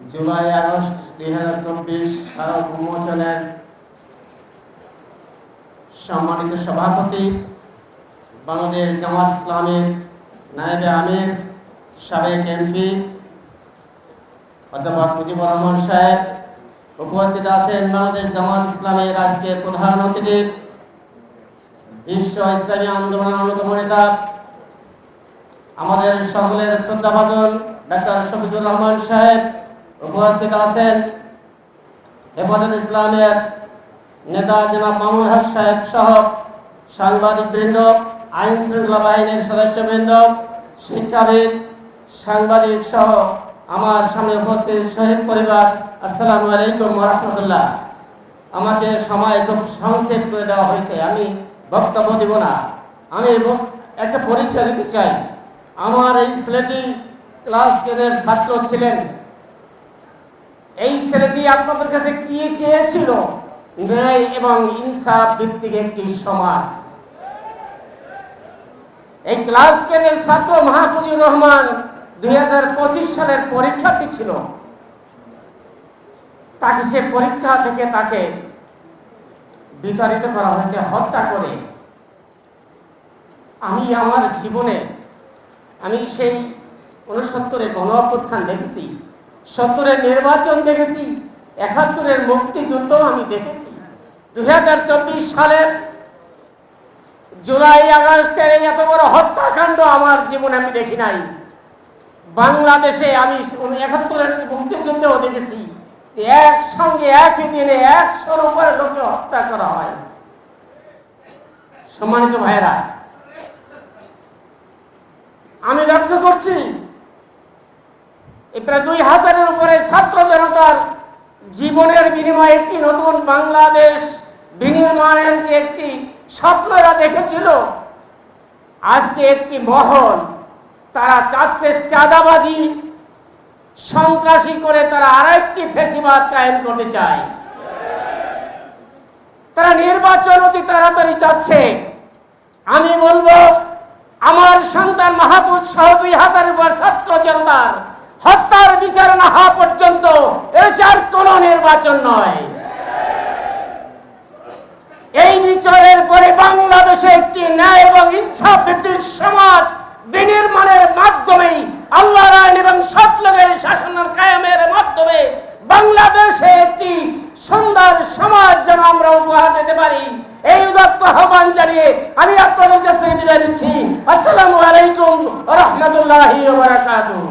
July August 2024 স্মারক উন্মোচনের সম্মানিত সভাপতি, বাংলাদেশ জামাত ইসলামের নায়েবে আমির, সাবেক এমপি অধ্যাপক মুজিবুর রহমান সাহেব, উপস্থিত আছেন বাংলাদেশ জামাত ইসলামের আজকের প্রধান অতিথি, বিশ্ব ইসলামী আন্দোলনের অন্যতম নেতা, আমাদের সকলের শ্রদ্ধাভাজন ডাক্তার শফিকুর রহমান সাহেব, উপস্থিত আছেন হেফাজত ইসলামের নেতা জনাব মামুন হক সাহেব সহ সাংবাদিকবৃন্দ, আইন শৃঙ্খলা বাহিনীর সদস্যবৃন্দ, শিক্ষাবিদ, সাংবাদিক সহ আমার সামনে উপস্থিত শহীদ পরিবার, আসসালামু আলাইকুম ওয়া রাহমাতুল্লাহ। আমাকে সময় খুব সংক্ষেপ করে দেওয়া হয়েছে, আমি বক্তব্য দিব না। আমি একটা পরিচয় দিতে চাই। আমার এই ছেলেটি ক্লাস 10-এর ছাত্র ছিলেন। এই ছেলেটি আপনাদের কাছে কি চেয়েছিল? ন্যায় এবং ইনসাফ ভিত্তিক একটি সমাজ। এই ক্লাস 10-এর ছাত্র মাহফুজুর রহমান 2025 সালের পরীক্ষার্থী ছিল। তাকে সে পরীক্ষা থেকে তাকে বিতাড়িত করা হয়েছে হত্যা করে। আমি আমার জীবনে সেই 69-এ গণ অভ্যুত্থান দেখেছি, 70-এর নির্বাচন দেখেছি, 71-এর মুক্তিযুদ্ধ আমি দেখেছি। 2024 সালের জুলাই আগস্টের এত বড় হত্যাকাণ্ড আমার জীবনে আমি দেখি নাই। বাংলাদেশে আমি 71-এর মুক্তিযুদ্ধেও দেখেছি যে একসঙ্গে একই দিনে 100-র উপরে লোককে হত্যা করা হয়। সম্মানিত ভাইয়েরা, আমি লক্ষ্য করছি প্রায় 2000-এর উপরে ছাত্র জনতার জীবনের বিনিময়ে একটি নতুন বাংলাদেশ বিনির্মাণের যে একটি স্বপ্ন এরা দেখেছিল, আজকে একটি মহল তারা চাচ্ছে চাঁদাবাজি সন্ত্রাসী করে তারা আরেকটি ফ্যাসিবাদ কায়েম করতে চায়। তারা নির্বাচন অতি তাড়াতাড়ি চাচ্ছে। আমি বলবো, আমার সন্তান মাহফুজ সহ 2000-এর উপর ছাত্র জনতার হত্যার বিচার না হওয়া পর্যন্ত এর কোন নির্বাচন নয়। এই বিচারের পরে বাংলাদেশে একটি ন্যায় এবং ইনসাফ ভিত্তিক সমাজ বিনির্মাণের মাধ্যমে, আল্লাহর আইন এবং সৎ লোকের শাসনের কায়েমের মাধ্যমে বাংলাদেশে একটি সুন্দর সমাজ যেন আমরা উপহার দিতে পারি, এই উদাত্ত আহ্বান জানিয়ে আমি আপনাদের কাছে বিদায় নিচ্ছি। আসসালামু আলাইকুম ওয়া রাহমাতুল্লাহি ওয়া বারাকাতুহু।